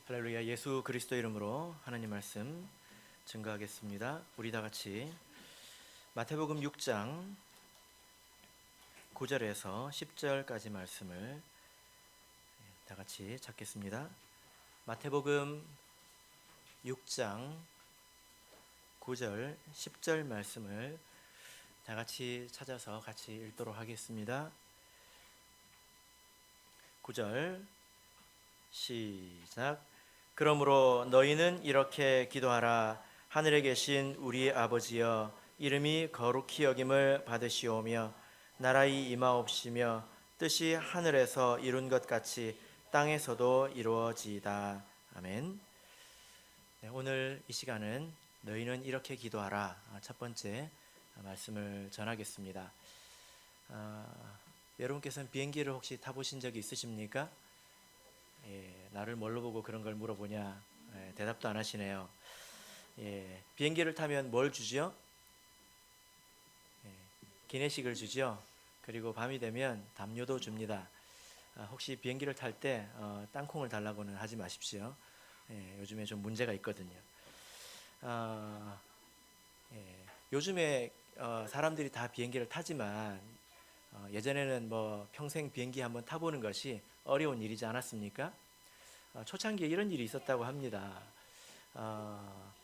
할렐루야. 예수 그리스도 이름으로 하나님 말씀 증거하겠습니다. 우리 다 같이 마태복음 6장 9절에서 10절까지 말씀을 다 같이 찾겠습니다. 마태복음 6장 9절 10절 말씀을 다 같이 찾아서 같이 읽도록 하겠습니다. 9절 시작. 그러므로 너희는 이렇게 기도하라. 하늘에 계신 우리 아버지여, 이름이 거룩히 여김을 받으시오며 나라의 임하옵시며 뜻이 하늘에서 이룬 것 같이 땅에서도 이루어지이다. 아멘. 네, 오늘 이 시간은 너희는 이렇게 기도하라 첫 번째 말씀을 전하겠습니다. 여러분께서는 비행기를 혹시 타보신 적이 있으십니까? 나를 뭘로 보고 그런 걸 물어보냐, 대답도 안 하시네요. 비행기를 타면 뭘 주죠? 기내식을 주죠. 그리고 밤이 되면 담요도 줍니다. 혹시 비행기를 탈 때 땅콩을 달라고는 하지 마십시오. 요즘에 좀 문제가 있거든요. 요즘에 사람들이 다 비행기를 타지만 예전에는 평생 비행기 한번 타보는 것이 어려운 일이지 않았습니까? 초창기에 이런 일이 있었다고 합니다.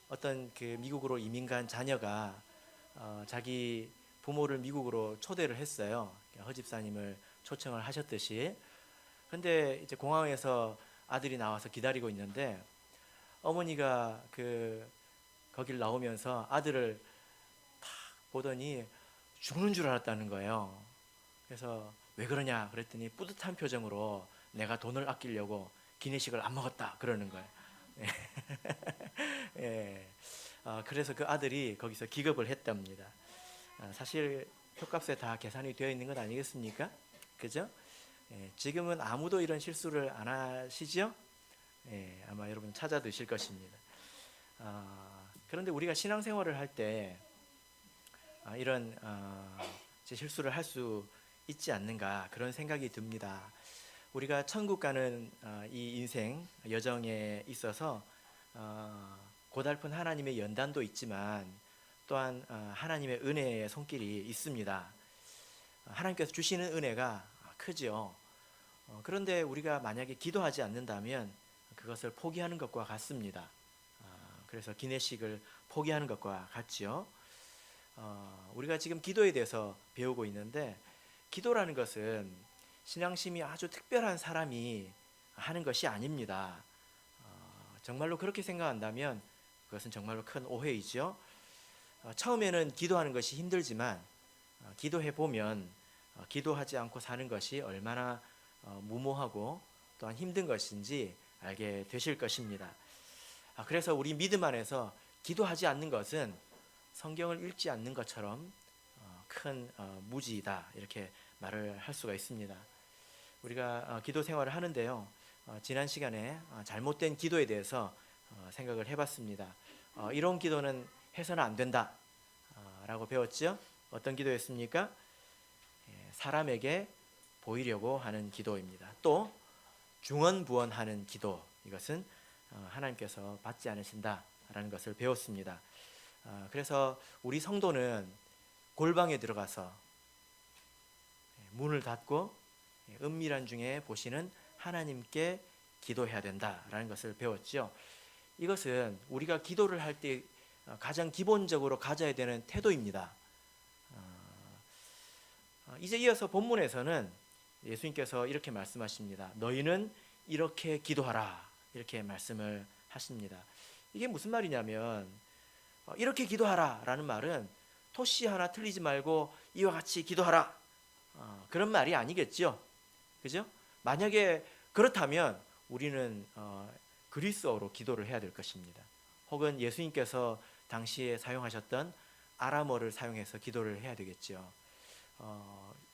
어떤 그 미국으로 이민 간 자녀가 자기 부모를 미국으로 초대를 했어요. 허집사님을 초청을 하셨듯이. 근데 이제 공항에서 아들이 나와서 기다리고 있는데 어머니가 거길 나오면서 아들을 탁 보더니 죽는 줄 알았다는 거예요. 그래서 왜 그러냐 그랬더니 뿌듯한 표정으로 내가 돈을 아끼려고 기내식을 안 먹었다 그러는 거예요. 그래서 그 아들이 거기서 기겁을 했답니다. 사실 표값에 다 계산이 되어 있는 것 아니겠습니까? 그죠? 지금은 아무도 이런 실수를 안 하시죠? 아마 여러분 찾아 드실 것입니다. 그런데 우리가 신앙생활을 할 때 이런 실수를 할 수 있지 않는가 그런 생각이 듭니다. 우리가 천국 가는 이 인생 여정에 있어서 고달픈 하나님의 연단도 있지만 또한 하나님의 은혜의 손길이 있습니다. 하나님께서 주시는 은혜가 크죠. 그런데 우리가 만약에 기도하지 않는다면 그것을 포기하는 것과 같습니다. 그래서 기내식을 포기하는 것과 같죠. 우리가 지금 기도에 대해서 배우고 있는데 기도라는 것은 신앙심이 아주 특별한 사람이 하는 것이 아닙니다. 정말로 그렇게 생각한다면 그것은 정말로 큰 오해이죠. 처음에는 기도하는 것이 힘들지만 기도해 보면 기도하지 않고 사는 것이 얼마나 무모하고 또한 힘든 것인지 알게 되실 것입니다. 그래서 우리 믿음 안에서 기도하지 않는 것은 성경을 읽지 않는 것처럼 큰 무지이다 이렇게 말을 할 수가 있습니다. 우리가 기도 생활을 하는데요, 지난 시간에 잘못된 기도에 대해서 생각을 해봤습니다. 이런 기도는 해서는 안 된다 라고 배웠죠. 어떤 기도였습니까? 사람에게 보이려고 하는 기도입니다. 또 중언부언하는 기도, 이것은 하나님께서 받지 않으신다라는 것을 배웠습니다. 그래서 우리 성도는 골방에 들어가서 문을 닫고 은밀한 중에 보시는 하나님께 기도해야 된다라는 것을 배웠죠. 이것은 우리가 기도를 할 때 가장 기본적으로 가져야 되는 태도입니다. 이제 이어서 본문에서는 예수님께서 이렇게 말씀하십니다. 너희는 이렇게 기도하라 이렇게 말씀을 하십니다. 이게 무슨 말이냐면 이렇게 기도하라 라는 말은 토시 하나 틀리지 말고 이와 같이 기도하라 그런 말이 아니겠죠. 그죠? 만약에 그렇다면 우리는 그리스어로 기도를 해야 될 것입니다. 혹은 예수님께서 당시에 사용하셨던 아람어를 사용해서 기도를 해야 되겠죠.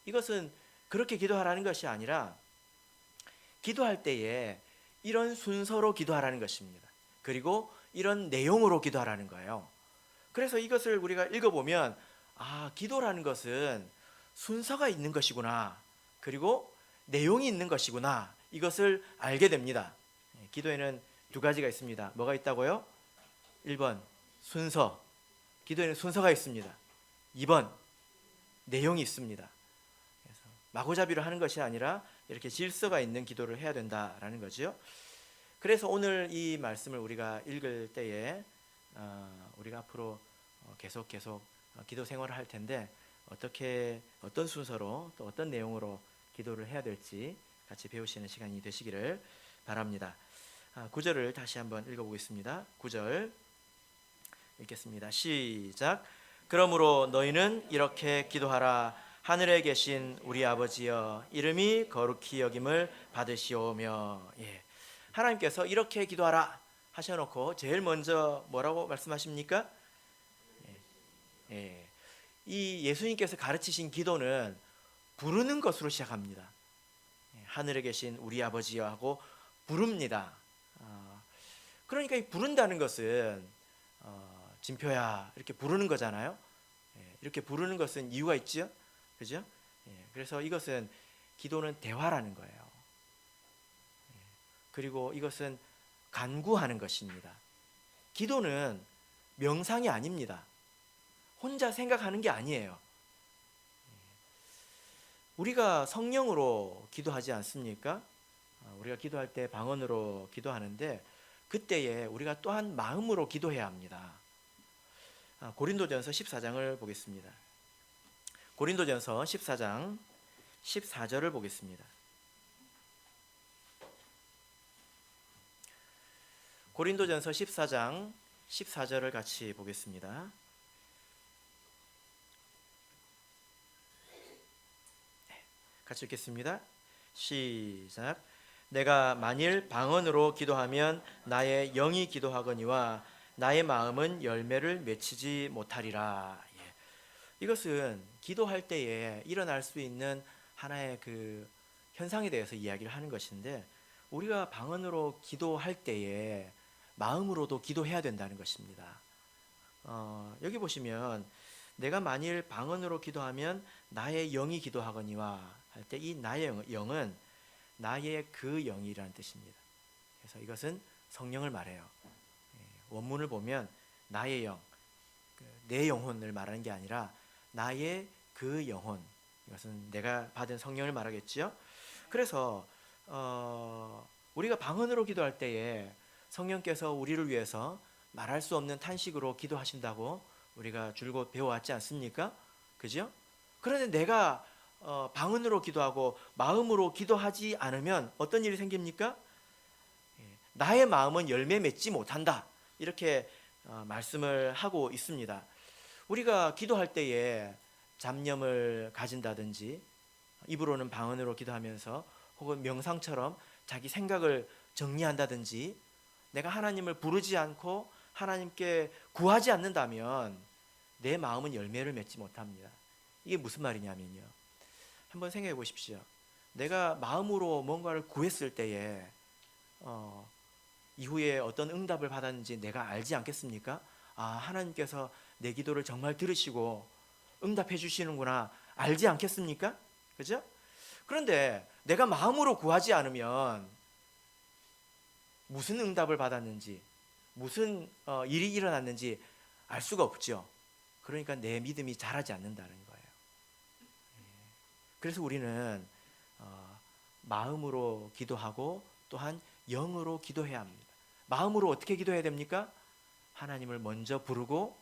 이것은 그렇게 기도하라는 것이 아니라 기도할 때에 이런 순서로 기도하라는 것입니다. 그리고 이런 내용으로 기도하라는 거예요. 그래서 이것을 우리가 읽어보면 기도라는 것은 순서가 있는 것이구나, 그리고 내용이 있는 것이구나, 이것을 알게 됩니다. 기도에는 두 가지가 있습니다. 뭐가 있다고요? 1번 순서, 기도에는 순서가 있습니다. 2번 내용이 있습니다. 그래서 마구잡이로 하는 것이 아니라 이렇게 질서가 있는 기도를 해야 된다라는 거죠. 그래서 오늘 이 말씀을 우리가 읽을 때에 우리가 앞으로 계속 기도 생활을 할 텐데 어떤 순서로 또 어떤 내용으로 기도를 해야 될지 같이 배우시는 시간이 되시기를 바랍니다. 9절을 다시 한번 읽어보겠습니다. 9절 읽겠습니다. 시작. 그러므로 너희는 이렇게 기도하라. 하늘에 계신 우리 아버지여, 이름이 거룩히 여김을 받으시오며. 하나님께서 이렇게 기도하라 하셔놓고 제일 먼저 뭐라고 말씀하십니까? 이 예수님께서 가르치신 기도는 부르는 것으로 시작합니다. 하늘에 계신 우리 아버지여 하고 부릅니다. 그러니까 이 부른다는 것은 진표야 이렇게 부르는 거잖아요. 이렇게 부르는 것은 이유가 있죠, 그죠? 그래서 이것은 기도는 대화라는 거예요. 그리고 이것은 간구하는 것입니다. 기도는 명상이 아닙니다. 혼자 생각하는 게 아니에요. 우리가 성령으로 기도하지 않습니까? 우리가 기도할 때 방언으로 기도하는데 그때에 우리가 또한 마음으로 기도해야 합니다. 고린도전서 14장을 보겠습니다. 고린도전서 14장 14절을 보겠습니다. 고린도전서 14장 14절을 같이 보겠습니다. 같이 읽겠습니다. 시작. 내가 만일 방언으로 기도하면 나의 영이 기도하거니와 나의 마음은 열매를 맺히지 못하리라. 이것은 기도할 때에 일어날 수 있는 하나의 그 현상에 대해서 이야기를 하는 것인데, 우리가 방언으로 기도할 때에 마음으로도 기도해야 된다는 것입니다. 여기 보시면 내가 만일 방언으로 기도하면 나의 영이 기도하거니와 할 때 이 나의 영은 나의 그 영이라는 뜻입니다. 그래서 이것은 성령을 말해요. 원문을 보면 나의 영, 내 영혼을 말하는 게 아니라 나의 그 영혼, 이것은 내가 받은 성령을 말하겠죠. 그래서 우리가 방언으로 기도할 때에 성령께서 우리를 위해서 말할 수 없는 탄식으로 기도하신다고 우리가 줄곧 배워왔지 않습니까? 그죠? 그런데 내가 방언으로 기도하고 마음으로 기도하지 않으면 어떤 일이 생깁니까? 나의 마음은 열매 맺지 못한다, 이렇게 말씀을 하고 있습니다. 우리가 기도할 때에 잡념을 가진다든지 입으로는 방언으로 기도하면서 혹은 명상처럼 자기 생각을 정리한다든지 내가 하나님을 부르지 않고 하나님께 구하지 않는다면 내 마음은 열매를 맺지 못합니다. 이게 무슨 말이냐면요, 한번 생각해 보십시오. 내가 마음으로 뭔가를 구했을 때에 이후에 어떤 응답을 받았는지 내가 알지 않겠습니까? 하나님께서 내 기도를 정말 들으시고 응답해 주시는구나, 알지 않겠습니까? 그죠? 그런데 내가 마음으로 구하지 않으면 무슨 응답을 받았는지, 무슨 일이 일어났는지 알 수가 없죠. 그러니까 내 믿음이 자라지 않는다는 거예요. 그래서 우리는 마음으로 기도하고 또한 영으로 기도해야 합니다. 마음으로 어떻게 기도해야 됩니까? 하나님을 먼저 부르고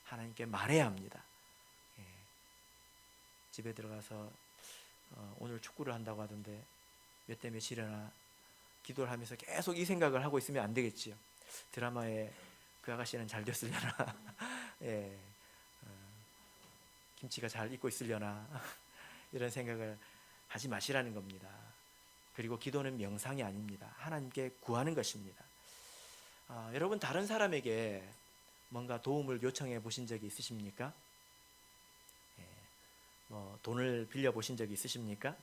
하나님께 말해야 합니다. 집에 들어가서 오늘 축구를 한다고 하던데 몇 대 몇이려나 기도를 하면서 계속 이 생각을 하고 있으면 안 되겠지요. 드라마에 그 아가씨는 잘 됐으려나 김치가 잘 익고 있으려나 이런 생각을 하지 마시라는 겁니다. 그리고 기도는 명상이 아닙니다. 하나님께 구하는 것입니다. 여러분, 다른 사람에게 뭔가 도움을 요청해 보신 적이 있으십니까? 돈을 빌려 보신 적이 있으십니까?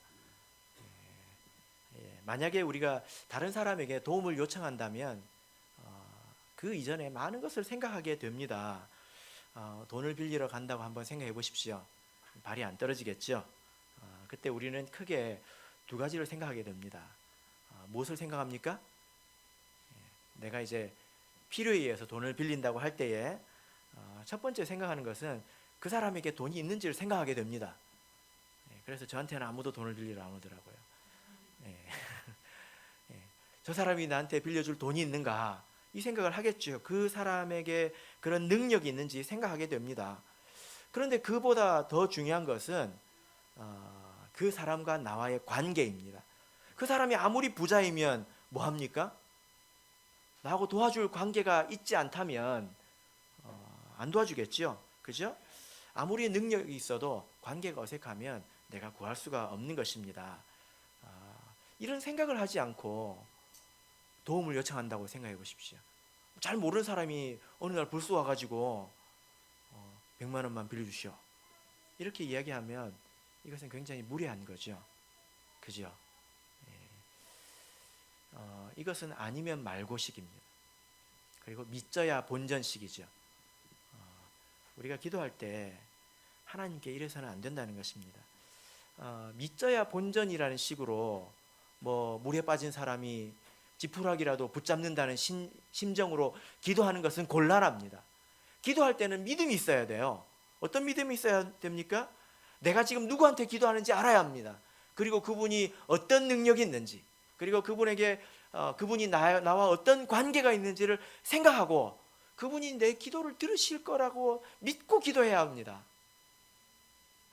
만약에 우리가 다른 사람에게 도움을 요청한다면 그 이전에 많은 것을 생각하게 됩니다. 돈을 빌리러 간다고 한번 생각해 보십시오. 발이 안 떨어지겠죠? 그때 우리는 크게 두 가지를 생각하게 됩니다. 무엇을 생각합니까? 내가 이제 필요에 의해서 돈을 빌린다고 할 때에 첫 번째 생각하는 것은 그 사람에게 돈이 있는지를 생각하게 됩니다. 그래서 저한테는 아무도 돈을 빌리러 안 오더라고요. 저 사람이 나한테 빌려줄 돈이 있는가, 이 생각을 하겠죠. 그 사람에게 그런 능력이 있는지 생각하게 됩니다. 그런데 그보다 더 중요한 것은 그 사람과 나와의 관계입니다. 그 사람이 아무리 부자이면 뭐합니까? 나하고 도와줄 관계가 있지 않다면 안 도와주겠죠. 그죠? 아무리 능력이 있어도 관계가 어색하면 내가 구할 수가 없는 것입니다. 이런 생각을 하지 않고 도움을 요청한다고 생각해 보십시오. 잘 모르는 사람이 어느 날 불쑥 와가지고 100만 원만 빌려주시오, 이렇게 이야기하면 이것은 굉장히 무례한 거죠. 그죠? 이것은 아니면 말고식입니다. 그리고 믿져야 본전식이죠. 우리가 기도할 때 하나님께 이래서는 안 된다는 것입니다. 믿져야 본전이라는 식으로 뭐 물에 빠진 사람이 지푸라기라도 붙잡는다는 심정으로 기도하는 것은 곤란합니다. 기도할 때는 믿음이 있어야 돼요. 어떤 믿음이 있어야 됩니까? 내가 지금 누구한테 기도하는지 알아야 합니다. 그리고 그분이 어떤 능력이 있는지, 그리고 그분이 나와 어떤 관계가 있는지를 생각하고 그분이 내 기도를 들으실 거라고 믿고 기도해야 합니다.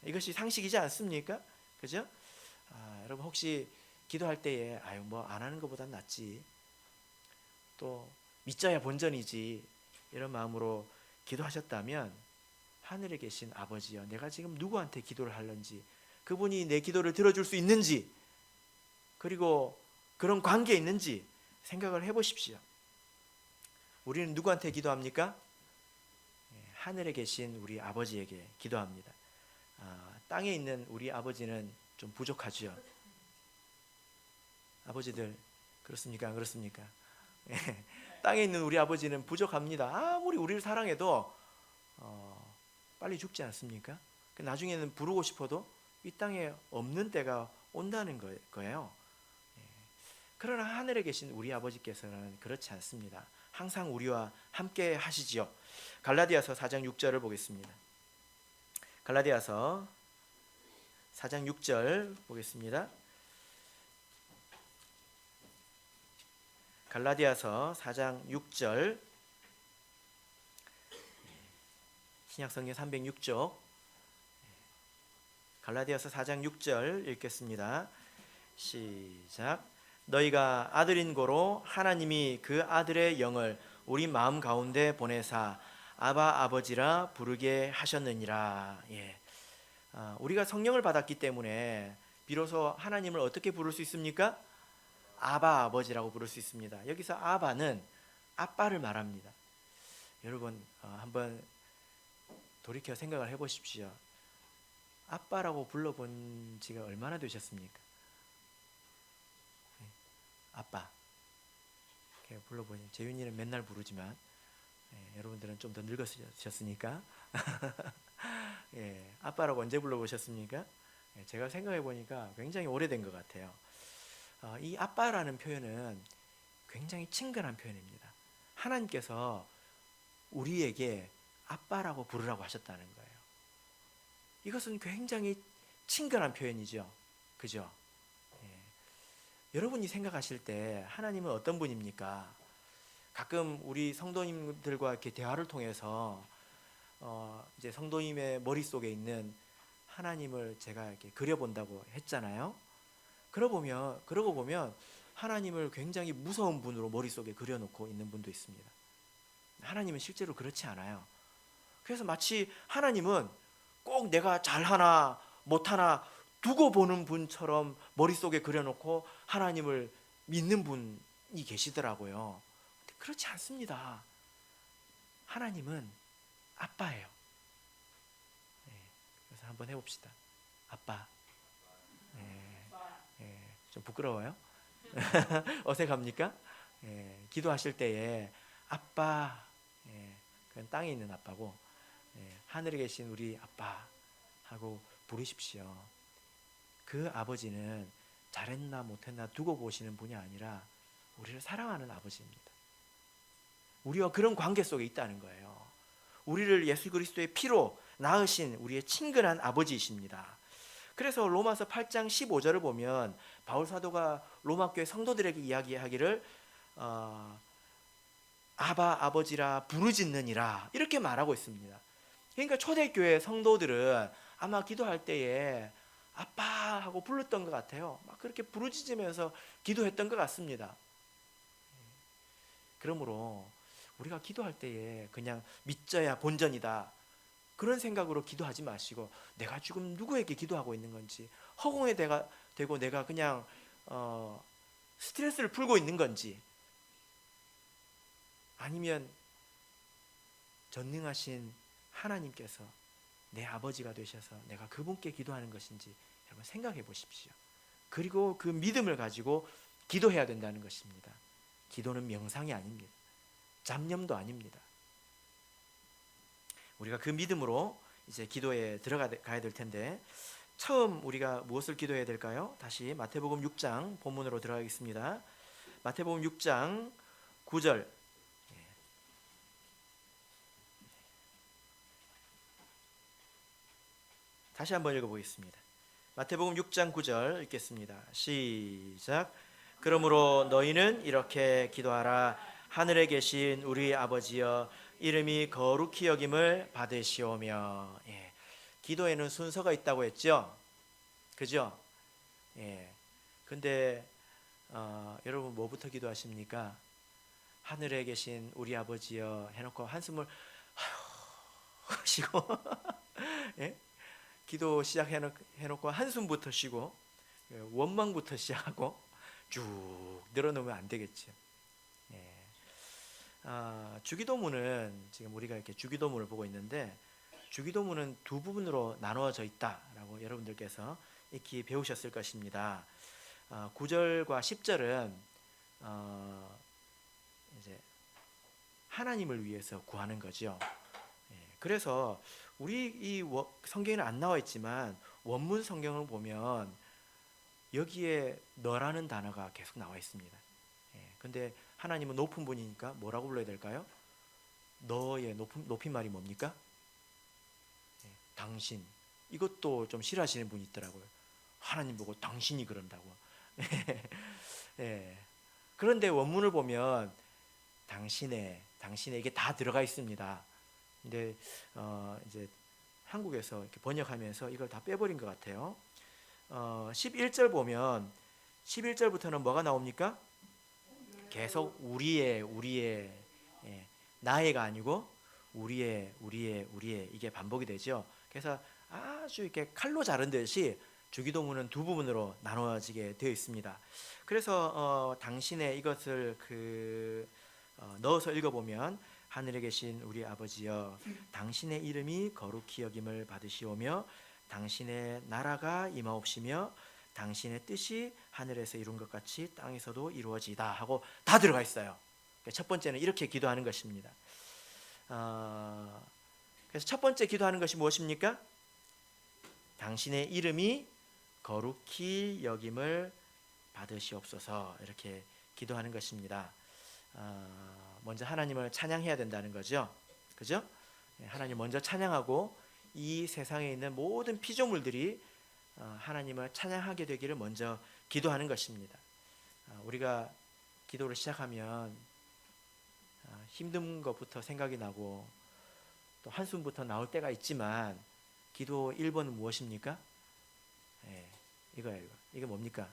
이것이 상식이지 않습니까? 그죠? 여러분 혹시 기도할 때에 뭐 안 하는 것보단 낫지, 또 믿자야 본전이지, 이런 마음으로 기도하셨다면 하늘에 계신 아버지여, 내가 지금 누구한테 기도를 하는지, 그분이 내 기도를 들어줄 수 있는지, 그리고 그런 관계에 있는지 생각을 해보십시오. 우리는 누구한테 기도합니까? 하늘에 계신 우리 아버지에게 기도합니다. 땅에 있는 우리 아버지는 좀 부족하죠. 아버지들 그렇습니까? 안 그렇습니까? 땅에 있는 우리 아버지는 부족합니다. 아무리 우리를 사랑해도 빨리 죽지 않습니까? 나중에는 부르고 싶어도 이 땅에 없는 때가 온다는 거예요. 그러나 하늘에 계신 우리 아버지께서는 그렇지 않습니다. 항상 우리와 함께 하시지요. 갈라디아서 4장 6절을 보겠습니다. 갈라디아서 4장 6절 보겠습니다. 갈라디아서 4장 6절, 신약성경 306쪽, 갈라디아서 4장 6절 읽겠습니다. 시작. 너희가 아들인 고로 하나님이 그 아들의 영을 우리 마음 가운데 보내사 아바 아버지라 부르게 하셨느니라. 우리가 성령을 받았기 때문에 비로소 하나님을 어떻게 부를 수 있습니까? 아바 아버지라고 부를 수 있습니다. 여기서 아바는 아빠를 말합니다. 여러분 한번 돌이켜 생각을 해보십시오. 아빠라고 불러본 지가 얼마나 되셨습니까? 아빠 이렇게 불러보니, 재윤이는 맨날 부르지만 여러분들은 좀 더 늙으셨으니까 아빠라고 언제 불러보셨습니까? 제가 생각해 보니까 굉장히 오래된 것 같아요. 이 아빠라는 표현은 굉장히 친근한 표현입니다. 하나님께서 우리에게 아빠라고 부르라고 하셨다는 거예요. 이것은 굉장히 친근한 표현이죠. 그죠? 여러분이 생각하실 때 하나님은 어떤 분입니까? 가끔 우리 성도님들과 이렇게 대화를 통해서 이제 성도님의 머릿속에 있는 하나님을 제가 이렇게 그려본다고 했잖아요. 그러고 보면 하나님을 굉장히 무서운 분으로 머릿속에 그려놓고 있는 분도 있습니다. 하나님은 실제로 그렇지 않아요. 그래서 마치 하나님은 꼭 내가 잘하나 못하나 두고 보는 분처럼 머릿속에 그려놓고 하나님을 믿는 분이 계시더라고요. 근데 그렇지 않습니다. 하나님은 아빠예요. 그래서 한번 해봅시다. 아빠. 좀 부끄러워요? 어색합니까? 기도하실 때에 아빠, 그건 땅에 있는 아빠고, 하늘에 계신 우리 아빠 하고 부르십시오. 그 아버지는 잘했나 못했나 두고 보시는 분이 아니라 우리를 사랑하는 아버지입니다. 우리와 그런 관계 속에 있다는 거예요. 우리를 예수 그리스도의 피로 낳으신 우리의 친근한 아버지이십니다. 그래서 로마서 8장 15절을 보면 바울 사도가 로마 교회 성도들에게 이야기하기를 아바 아버지라 부르짖느니라 이렇게 말하고 있습니다. 그러니까 초대교회 성도들은 아마 기도할 때에 아빠 하고 불렀던 것 같아요. 막 그렇게 부르짖으면서 기도했던 것 같습니다. 그러므로 우리가 기도할 때에 그냥 믿져야 본전이다 그런 생각으로 기도하지 마시고, 내가 지금 누구에게 기도하고 있는 건지, 허공에 대고 내가 그냥 스트레스를 풀고 있는 건지, 아니면 전능하신 하나님께서 내 아버지가 되셔서 내가 그분께 기도하는 것인지 여러분 생각해 보십시오. 그리고 그 믿음을 가지고 기도해야 된다는 것입니다. 기도는 명상이 아닙니다. 잡념도 아닙니다. 우리가 그 믿음으로 이제 기도에 들어가야 될 텐데, 처음 우리가 무엇을 기도해야 될까요? 다시 마태복음 6장 본문으로 들어가겠습니다. 마태복음 6장 9절. 다시 한번 읽어보겠습니다. 마태복음 6장 9절 읽겠습니다. 시작. 그러므로 너희는 이렇게 기도하라. 하늘에 계신 우리 아버지여, 이름이 거룩히 여김을 받으시오며. 기도에는 순서가 있다고 했죠. 그죠? 근데 여러분 뭐부터 기도하십니까? 하늘에 계신 우리 아버지여 해놓고 한숨을 쉬고 기도 시작해놓고 한숨부터 쉬고 원망부터 시작하고 쭉 늘어놓으면 안 되겠죠. 주기도문은 지금 우리가 이렇게 주기도문을 보고 있는데, 주기도문은 두 부분으로 나누어져 있다라고 여러분들께서 익히 배우셨을 것입니다. 9절과 10절은 이제 하나님을 위해서 구하는 거죠. 그래서 우리 이 성경에는 안 나와 있지만 원문 성경을 보면 여기에 너라는 단어가 계속 나와 있습니다. 근데 하나님은 높은 분이니까 뭐라고 불러야 될까요? 너의 높임말이 뭡니까? 당신. 이것도 좀 싫어하시는 분이 있더라고요. 하나님 보고 당신이 그런다고. 그런데 원문을 보면 당신의 이게 다 들어가 있습니다. 근데 이제 한국에서 이렇게 번역하면서 이걸 다 빼버린 것 같아요. 11절 보면 11절부터는 뭐가 나옵니까? 계속 우리의 나의가 아니고 우리의 이게 반복이 되죠. 그래서 아주 이렇게 칼로 자른 듯이 주기도문은 두 부분으로 나누어지게 되어 있습니다. 그래서 당신의 이것을 넣어서 읽어보면, 하늘에 계신 우리 아버지여, 당신의 이름이 거룩히 여김을 받으시오며 당신의 나라가 임하옵시며 당신의 뜻이 하늘에서 이룬 것 같이 땅에서도 이루어지다 하고 다 들어가 있어요. 첫 번째는 이렇게 기도하는 것입니다. 그래서 첫 번째 기도하는 것이 무엇입니까? 당신의 이름이 거룩히 여김을 받으시옵소서, 이렇게 기도하는 것입니다. 먼저 하나님을 찬양해야 된다는 거죠. 그죠? 하나님 먼저 찬양하고 이 세상에 있는 모든 피조물들이 하나님을 찬양하게 되기를 먼저 기도하는 것입니다. 우리가 기도를 시작하면 힘든 것부터 생각이 나고 또 한숨부터 나올 때가 있지만, 기도 1번은 무엇입니까? 이거예요. 이게 뭡니까?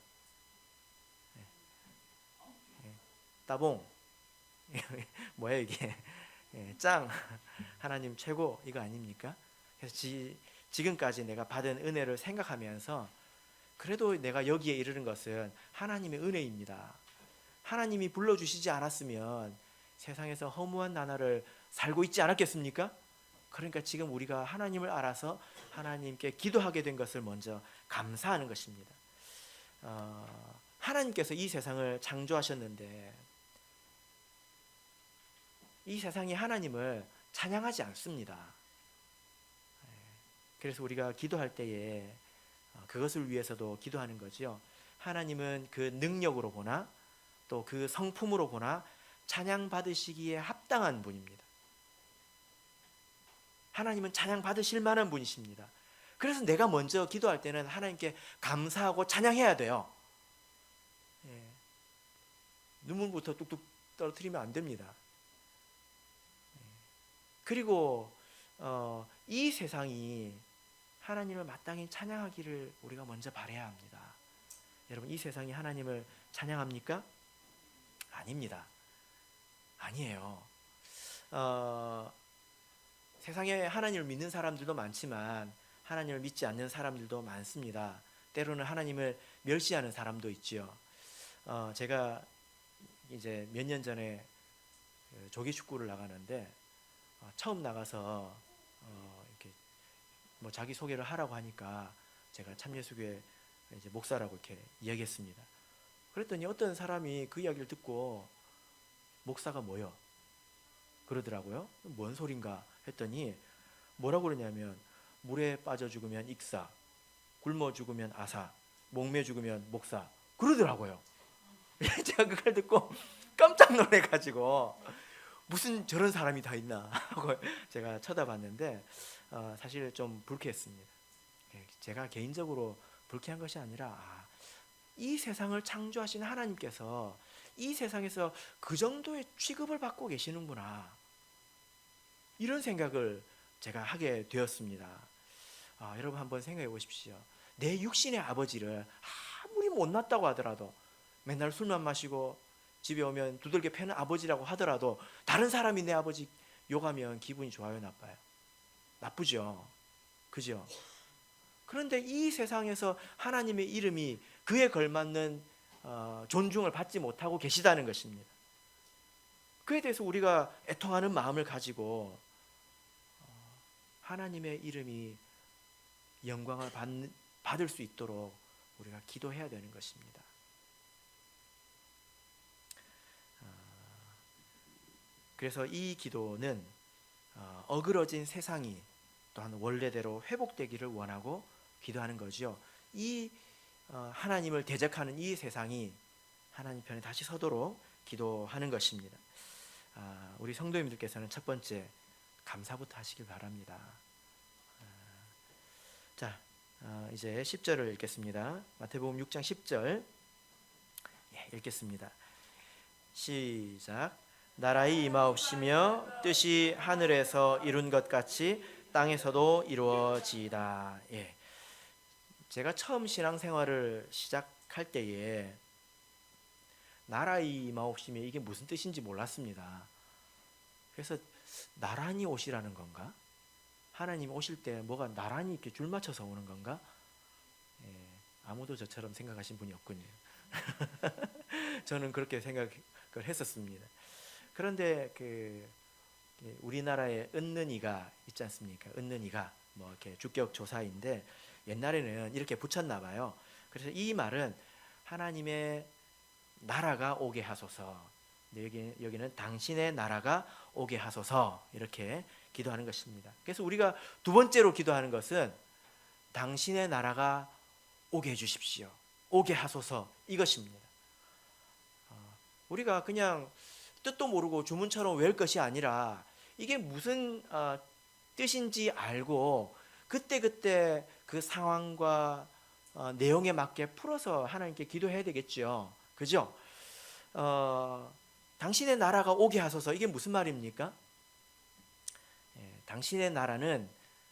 따봉. 뭐야 이게? 짱. 하나님 최고, 이거 아닙니까? 그래서 지금까지 내가 받은 은혜를 생각하면서 그래도 내가 여기에 이르는 것은 하나님의 은혜입니다. 하나님이 불러주시지 않았으면 세상에서 허무한 나날을 살고 있지 않았겠습니까? 그러니까 지금 우리가 하나님을 알아서 하나님께 기도하게 된 것을 먼저 감사하는 것입니다. 하나님께서 이 세상을 창조하셨는데 이 세상이 하나님을 찬양하지 않습니다. 그래서 우리가 기도할 때에 그것을 위해서도 기도하는 거죠. 하나님은 그 능력으로 보나 또 그 성품으로 보나 찬양 받으시기에 합당한 분입니다. 하나님은 찬양 받으실 만한 분이십니다. 그래서 내가 먼저 기도할 때는 하나님께 감사하고 찬양해야 돼요. 예. 눈물부터 뚝뚝 떨어뜨리면 안 됩니다. 그리고 이 세상이 하나님을 마땅히 찬양하기를 우리가 먼저 바라야 합니다. 여러분, 이 세상이 하나님을 찬양합니까? 아닙니다. 아니에요. 세상에 하나님을 믿는 사람들도 많지만 하나님을 믿지 않는 사람들도 많습니다. 때로는 하나님을 멸시하는 사람도 있지요. 제가 이제 몇 년 전에 조기 축구를 나가는데 처음 나가서 이렇게 뭐 자기 소개를 하라고 하니까 제가 참예수교회 이제 목사라고 이렇게 이야기했습니다. 그랬더니 어떤 사람이 그 이야기를 듣고 목사가 뭐요? 그러더라고요. 뭔 소린가 했더니 뭐라고 그러냐면 물에 빠져 죽으면 익사, 굶어 죽으면 아사, 목매 죽으면 목사 그러더라고요. 제가 그걸 듣고 깜짝 놀래가지고 무슨 저런 사람이 다 있나 하고 제가 쳐다봤는데 사실 좀 불쾌했습니다. 제가 개인적으로 불쾌한 것이 아니라 이 세상을 창조하신 하나님께서 이 세상에서 그 정도의 취급을 받고 계시는구나, 이런 생각을 제가 하게 되었습니다. 여러분 한번 생각해 보십시오. 내 육신의 아버지를 아무리 못났다고 하더라도, 맨날 술만 마시고 집에 오면 두들겨 패는 아버지라고 하더라도 다른 사람이 내 아버지 욕하면 기분이 좋아요, 나빠요? 나쁘죠. 그죠? 그런데 이 세상에서 하나님의 이름이 그에 걸맞는 존중을 받지 못하고 계시다는 것입니다. 그에 대해서 우리가 애통하는 마음을 가지고 하나님의 이름이 영광을 받을 수 있도록 우리가 기도해야 되는 것입니다. 그래서 이 기도는 어그러진 세상이 또한 원래대로 회복되기를 원하고 기도하는 거죠. 이 하나님을 대적하는 이 세상이 하나님 편에 다시 서도록 기도하는 것입니다. 우리 성도님들께서는 첫 번째 감사부터 하시길 바랍니다. 자, 이제 10절을 읽겠습니다. 마태복음 6장 10절 읽겠습니다. 시작. 나라의 임하옵시며 뜻이 하늘에서 이룬 것 같이 땅에서도 이루어지이다. 제가 처음 신앙생활을 시작할 때에 나라의 임하옵시며 이게 무슨 뜻인지 몰랐습니다. 그래서 나란히 오시라는 건가? 하나님 오실 때 뭐가 나란히 이렇게 줄 맞춰서 오는 건가? 아무도 저처럼 생각하신 분이 없군요. 저는 그렇게 생각을 했었습니다. 그런데 우리나라에 은는이가 있지 않습니까? 은는이가 뭐 이렇게 주격 조사인데 옛날에는 이렇게 붙였나 봐요. 그래서 이 말은 하나님의 나라가 오게 하소서, 여기는 당신의 나라가 오게 하소서, 이렇게 기도하는 것입니다. 그래서 우리가 두 번째로 기도하는 것은 당신의 나라가 오게 해주십시오, 오게 하소서, 이것입니다. 우리가 그냥 뜻도 모르고 주문처럼 외울 것이 아니라 이게 무슨 뜻인지 알고 그때그때 그 상황과 내용에 맞게 풀어서 하나님께 기도해야 되겠죠. 그죠? 당신의 나라가 오게 하소서, 이게 무슨 말입니까? 당신의 나라는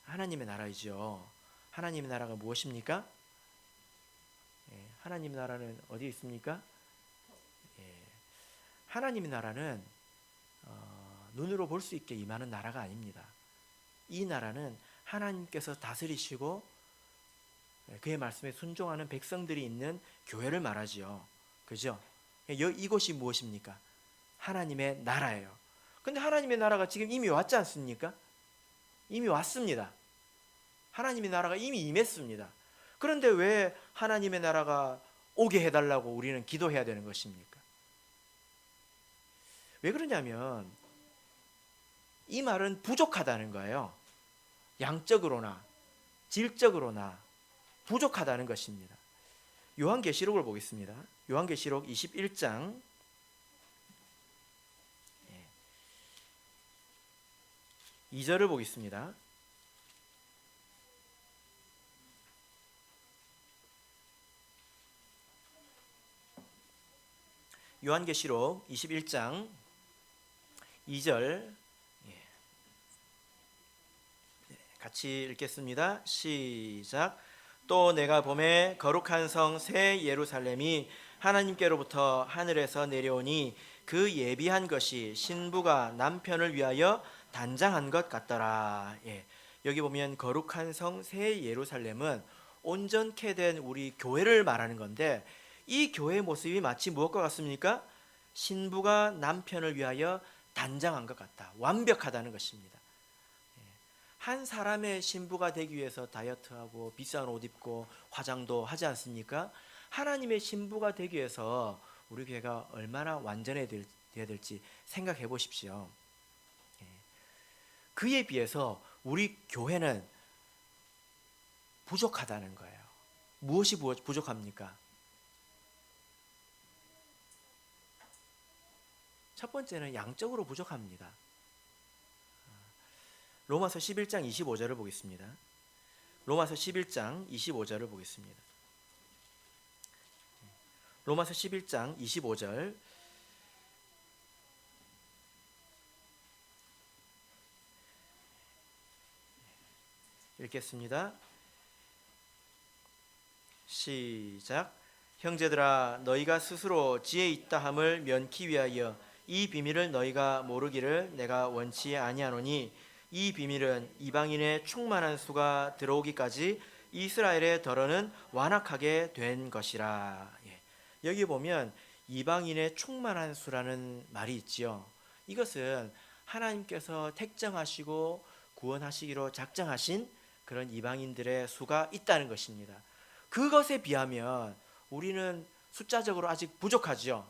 하나님의 나라이죠. 하나님의 나라가 무엇입니까? 하나님의 나라는 어디 있습니까? 하나님의 나라는 눈으로 볼 수 있게 임하는 나라가 아닙니다. 이 나라는 하나님께서 다스리시고 그의 말씀에 순종하는 백성들이 있는 교회를 말하지요. 그죠? 이곳이 무엇입니까? 하나님의 나라예요. 근데 하나님의 나라가 지금 이미 왔지 않습니까? 이미 왔습니다. 하나님의 나라가 이미 임했습니다. 그런데 왜 하나님의 나라가 오게 해달라고 우리는 기도해야 되는 것입니까? 왜 그러냐면 이 말은 부족하다는 거예요. 양적으로나 질적으로나 부족하다는 것입니다. 요한계시록을 보겠습니다. 요한계시록 21장 2절을 보겠습니다. 요한계시록 21장 2절 같이 읽겠습니다. 시작. 또 내가 보매 거룩한 성 새 예루살렘이 하나님께로부터 하늘에서 내려오니 그 예비한 것이 신부가 남편을 위하여 단장한 것 같더라. 여기 보면 거룩한 성 새 예루살렘은 온전케 된 우리 교회를 말하는 건데, 이 교회의 모습이 마치 무엇과 같습니까? 신부가 남편을 위하여 단장한 것 같다. 완벽하다는 것입니다. 한 사람의 신부가 되기 위해서 다이어트하고 비싼 옷 입고 화장도 하지 않습니까? 하나님의 신부가 되기 위해서 우리 교회가 얼마나 완전해야 될지 생각해 보십시오. 그에 비해서 우리 교회는 부족하다는 거예요. 무엇이 부족합니까? 첫 번째는 양적으로 부족합니다. 로마서 11장 25절을 보겠습니다. 로마서 11장 25절을 보겠습니다. 로마서 11장 25절 읽겠습니다. 시작. 형제들아, 너희가 스스로 지혜 있다 함을 면키 위하여 이 비밀을 너희가 모르기를 내가 원치 아니하노니, 이 비밀은 이방인의 충만한 수가 들어오기까지 이스라엘의 덜어는 완악하게 된 것이라. 여기 보면 이방인의 충만한 수라는 말이 있지요. 이것은 하나님께서 택정하시고 구원하시기로 작정하신 그런 이방인들의 수가 있다는 것입니다. 그것에 비하면 우리는 숫자적으로 아직 부족하죠.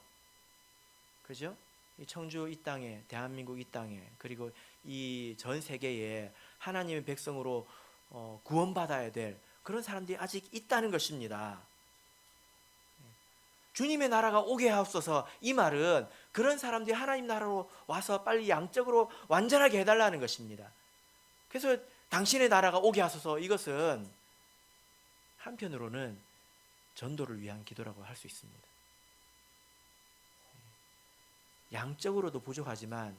그죠? 이 청주 이 땅에, 대한민국 이 땅에, 그리고 이 전 세계에 하나님의 백성으로 구원받아야 될 그런 사람들이 아직 있다는 것입니다. 주님의 나라가 오게 하옵소서, 이 말은 그런 사람들이 하나님 나라로 와서 빨리 양적으로 완전하게 해달라는 것입니다. 그래서 당신의 나라가 오게 하소서, 이것은 한편으로는 전도를 위한 기도라고 할 수 있습니다. 양적으로도 부족하지만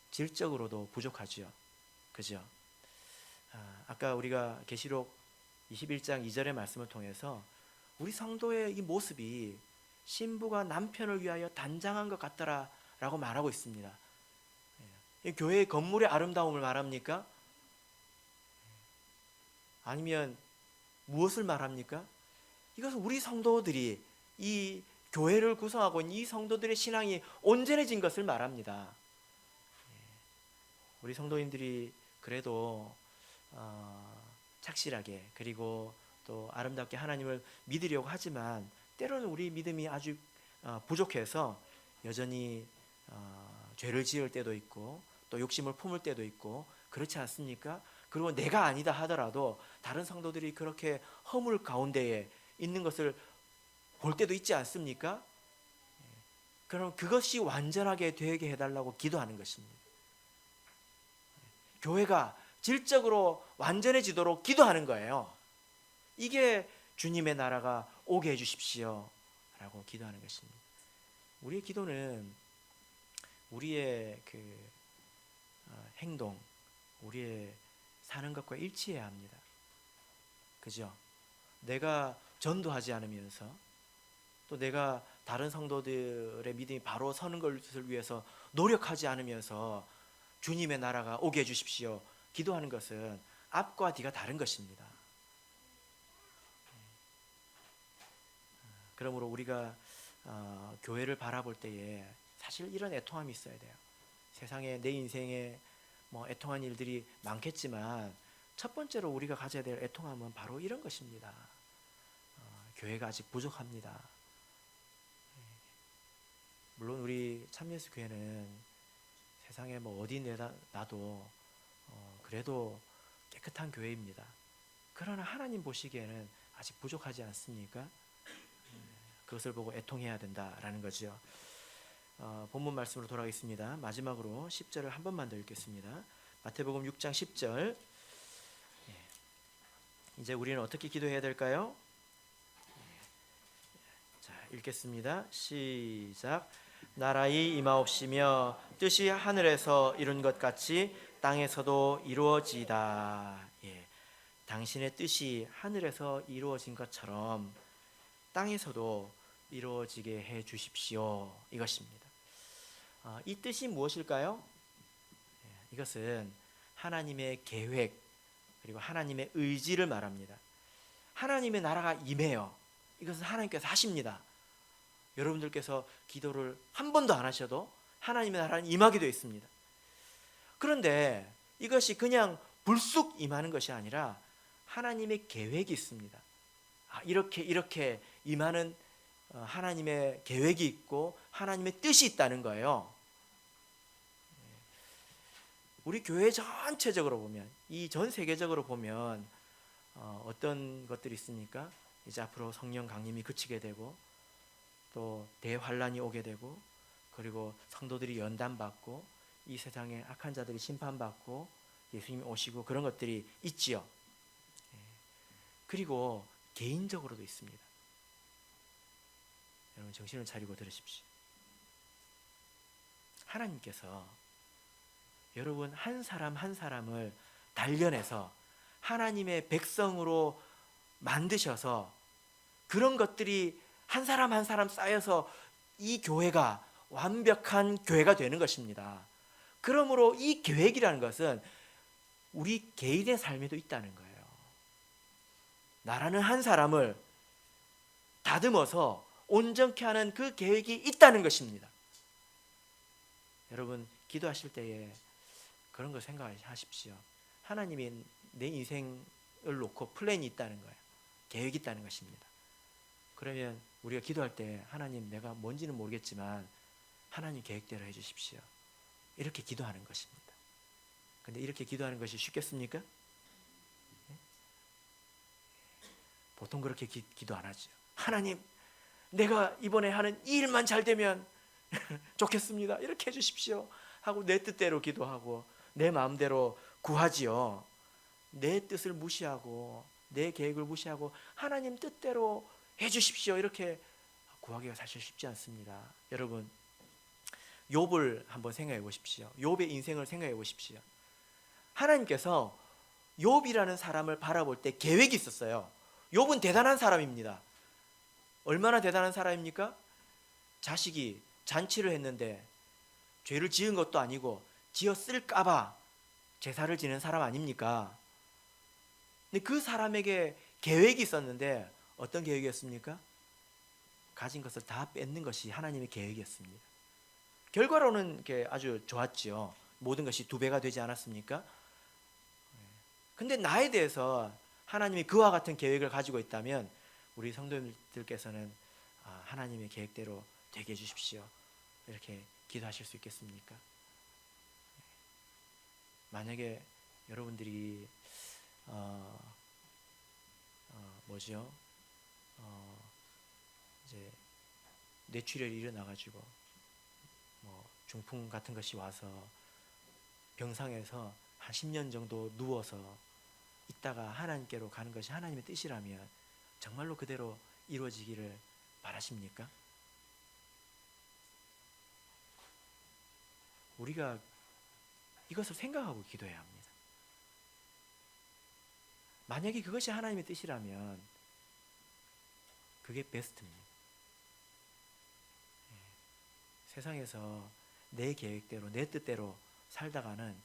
질적으로도 부족하죠. 그죠? 아까 우리가 계시록 21장 2절의 말씀을 통해서 우리 성도의 이 모습이 신부가 남편을 위하여 단장한 것 같더라 라고 말하고 있습니다. 교회의 건물의 아름다움을 말합니까? 아니면 무엇을 말합니까? 이것은 우리 성도들이, 이 교회를 구성하고 있는 이 성도들의 신앙이 온전해진 것을 말합니다. 우리 성도인들이 그래도 착실하게, 그리고 또 아름답게 하나님을 믿으려고 하지만 때로는 우리 믿음이 아주 부족해서 여전히 죄를 지을 때도 있고 또 욕심을 품을 때도 있고 그렇지 않습니까? 그리고 내가 아니다 하더라도 다른 성도들이 그렇게 허물 가운데에 있는 것을 볼 때도 있지 않습니까? 그럼 그것이 완전하게 되게 해달라고 기도하는 것입니다. 교회가 질적으로 완전해지도록 기도하는 거예요. 이게 주님의 나라가 오게 해주십시오 라고 기도하는 것입니다. 우리의 기도는 우리의 행동, 우리의 사는 것과 일치해야 합니다. 그죠? 내가 전도하지 않으면서 또 내가 다른 성도들의 믿음이 바로 서는 것을 위해서 노력하지 않으면서 주님의 나라가 오게 해주십시오 기도하는 것은 앞과 뒤가 다른 것입니다. 그러므로 우리가 교회를 바라볼 때에 사실 이런 애통함이 있어야 돼요. 세상에 내 인생에 애통한 일들이 많겠지만 첫 번째로 우리가 가져야 될 애통함은 바로 이런 것입니다. 교회가 아직 부족합니다. 물론 우리 참예수 교회는 세상에 어디 내놔도 그래도 깨끗한 교회입니다. 그러나 하나님 보시기에는 아직 부족하지 않습니까? 그것을 보고 애통해야 된다라는 거죠. 본문 말씀으로 돌아가겠습니다. 마지막으로 10절을 한 번만 더 읽겠습니다. 마태복음 6장 10절. 이제 우리는 어떻게 기도해야 될까요? 자, 읽겠습니다. 시작. 나라의 임하옵시며 뜻이 하늘에서 이룬 것 같이 땅에서도 이루어지이다. 예, 당신의 뜻이 하늘에서 이루어진 것처럼 땅에서도 이루어지게 해 주십시오. 이것입니다. 이 뜻이 무엇일까요? 이것은 하나님의 계획 그리고 하나님의 의지를 말합니다. 하나님의 나라가 임해요. 이것은 하나님께서 하십니다. 여러분들께서 기도를 한 번도 안 하셔도 하나님의 나라는 임하게 되어 있습니다. 그런데 이것이 그냥 불쑥 임하는 것이 아니라 하나님의 계획이 있습니다. 이렇게 임하는 하나님의 계획이 있고 하나님의 뜻이 있다는 거예요. 우리 교회 전체적으로 보면, 이 전 세계적으로 보면 어떤 것들이 있습니까? 이제 앞으로 성령 강림이 그치게 되고 또 대환란이 오게 되고 그리고 성도들이 연단받고 이 세상의 악한 자들이 심판받고 예수님이 오시고 그런 것들이 있지요. 그리고 개인적으로도 있습니다. 여러분 정신을 차리고 들으십시오. 하나님께서 여러분 한 사람 한 사람을 단련해서 하나님의 백성으로 만드셔서 그런 것들이 한 사람 한 사람 쌓여서 이 교회가 완벽한 교회가 되는 것입니다. 그러므로 이 계획이라는 것은 우리 개인의 삶에도 있다는 거예요. 나라는 한 사람을 다듬어서 온전케 하는 그 계획이 있다는 것입니다. 여러분 기도하실 때에 그런 걸 생각하십시오. 하나님이 내 인생을 놓고 플랜이 있다는 거예요. 계획이 있다는 것입니다. 그러면 우리가 기도할 때 하나님 내가 뭔지는 모르겠지만 하나님 계획대로 해주십시오. 이렇게 기도하는 것입니다. 근데 이렇게 기도하는 것이 쉽겠습니까? 보통 그렇게 기도 안 하죠. 하나님 내가 이번에 하는 이 일만 잘 되면 좋겠습니다. 이렇게 해주십시오 하고 내 뜻대로 기도하고 내 마음대로 구하지요. 내 뜻을 무시하고 내 계획을 무시하고 하나님 뜻대로 해주십시오 이렇게 구하기가 사실 쉽지 않습니다. 여러분 욥을 한번 생각해 보십시오. 욥의 인생을 생각해 보십시오. 하나님께서 욥이라는 사람을 바라볼 때 계획이 있었어요. 욥은 대단한 사람입니다. 얼마나 대단한 사람입니까? 자식이 잔치를 했는데 죄를 지은 것도 아니고 지었을까봐 제사를 지는 사람 아닙니까? 근데 그 사람에게 계획이 있었는데 어떤 계획이었습니까? 가진 것을 다 뺏는 것이 하나님의 계획이었습니다. 결과로는 아주 좋았지요. 모든 것이 2배가 되지 않았습니까? 근데 나에 대해서 하나님이 그와 같은 계획을 가지고 있다면 우리 성도님들께서는 하나님의 계획대로 되게 해주십시오 이렇게 기도하실 수 있겠습니까? 만약에 여러분들이 이제 뇌출혈이 일어나가지고 중풍 같은 것이 와서 병상에서 한 10년 정도 누워서 있다가 하나님께로 가는 것이 하나님의 뜻이라면 정말로 그대로 이루어지기를 바라십니까? 우리가 이것을 생각하고 기도해야 합니다. 만약에 그것이 하나님의 뜻이라면 그게 베스트입니다. 세상에서 내 계획대로 내 뜻대로 살다가는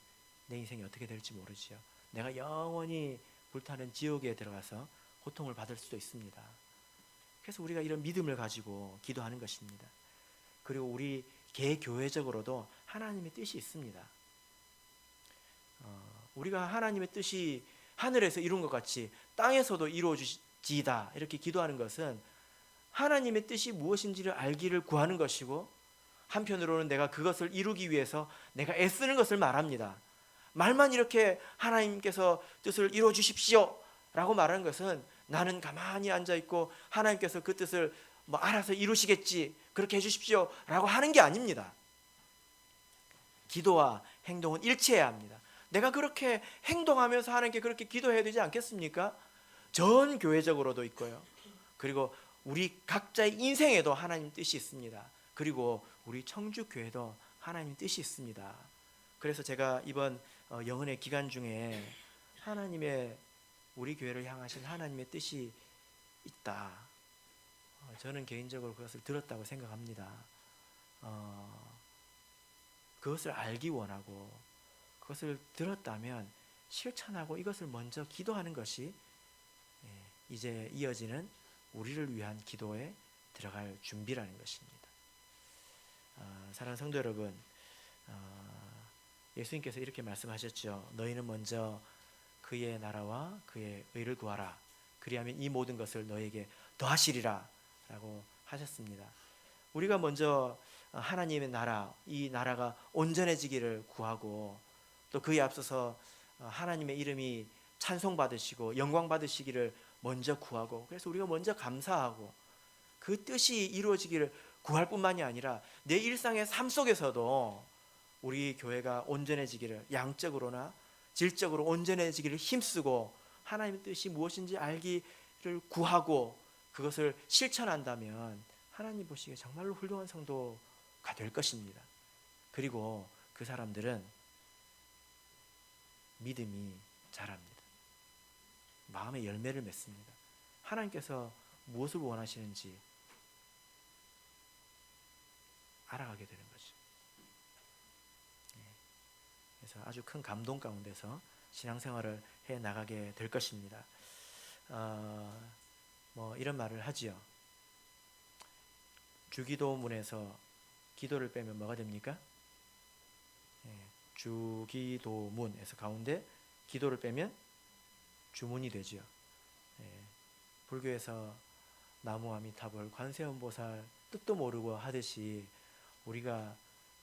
내 인생이 어떻게 될지 모르지요. 내가 영원히 불타는 지옥에 들어가서 고통을 받을 수도 있습니다. 그래서 우리가 이런 믿음을 가지고 기도하는 것입니다. 그리고 우리 개교회적으로도 하나님의 뜻이 있습니다. 우리가 하나님의 뜻이 하늘에서 이룬 것 같이 땅에서도 이루어지이다 이렇게 기도하는 것은 하나님의 뜻이 무엇인지를 알기를 구하는 것이고 한편으로는 내가 그것을 이루기 위해서 내가 애쓰는 것을 말합니다. 말만 이렇게 하나님께서 뜻을 이루어 주십시오 라고 말하는 것은 나는 가만히 앉아있고 하나님께서 그 뜻을 알아서 이루시겠지 그렇게 해주십시오 라고 하는 게 아닙니다. 기도와 행동은 일치해야 합니다. 내가 그렇게 행동하면서 하나님께 그렇게 기도해야 되지 않겠습니까? 전 교회적으로도 있고요. 그리고 우리 각자의 인생에도 하나님 뜻이 있습니다. 그리고 우리 청주교회도 하나님 뜻이 있습니다. 그래서 제가 이번 영혼의 기간 중에 하나님의 우리 교회를 향하신 하나님의 뜻이 있다. 저는 개인적으로 그것을 들었다고 생각합니다. 그것을 알기 원하고 그것을 들었다면 실천하고 이것을 먼저 기도하는 것이 이제 이어지는 우리를 위한 기도에 들어갈 준비라는 것입니다. 사랑하는 성도 여러분, 예수님께서 이렇게 말씀하셨죠. 너희는 먼저 그의 나라와 그의 의를 구하라. 그리하면 이 모든 것을 너희에게 더하시리라 라고 하셨습니다. 우리가 먼저 하나님의 나라, 이 나라가 온전해지기를 구하고 또 그에 앞서서 하나님의 이름이 찬송받으시고 영광 받으시기를 먼저 구하고, 그래서 우리가 먼저 감사하고 그 뜻이 이루어지기를 구할 뿐만이 아니라 내 일상의 삶 속에서도 우리 교회가 온전해지기를, 양적으로나 질적으로 온전해지기를 힘쓰고 하나님의 뜻이 무엇인지 알기를 구하고 그것을 실천한다면 하나님 보시기에 정말로 훌륭한 성도가 될 것입니다. 그리고 그 사람들은 믿음이 자랍니다. 마음의 열매를 맺습니다. 하나님께서 무엇을 원하시는지 알아가게 되는 거죠. 그래서 아주 큰 감동 가운데서 신앙생활을 해 나가게 될 것입니다. 이런 말을 하지요. 주기도문에서 기도를 빼면 뭐가 됩니까? 주기도문에서 가운데 기도를 빼면 주문이 되지요. 불교에서 나무아미타불, 관세음보살 뜻도 모르고 하듯이 우리가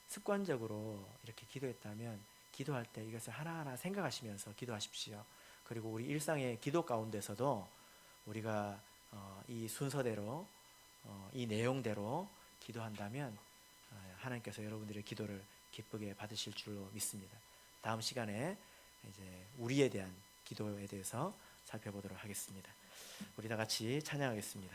습관적으로 이렇게 기도했다면 기도할 때 이것을 하나하나 생각하시면서 기도하십시오. 그리고 우리 일상의 기도 가운데서도 우리가 이 순서대로 이 내용대로 기도한다면 하나님께서 여러분들의 기도를 기쁘게 받으실 줄로 믿습니다. 다음 시간에 이제 우리에 대한 기도에 대해서 살펴보도록 하겠습니다. 우리 다 같이 찬양하겠습니다.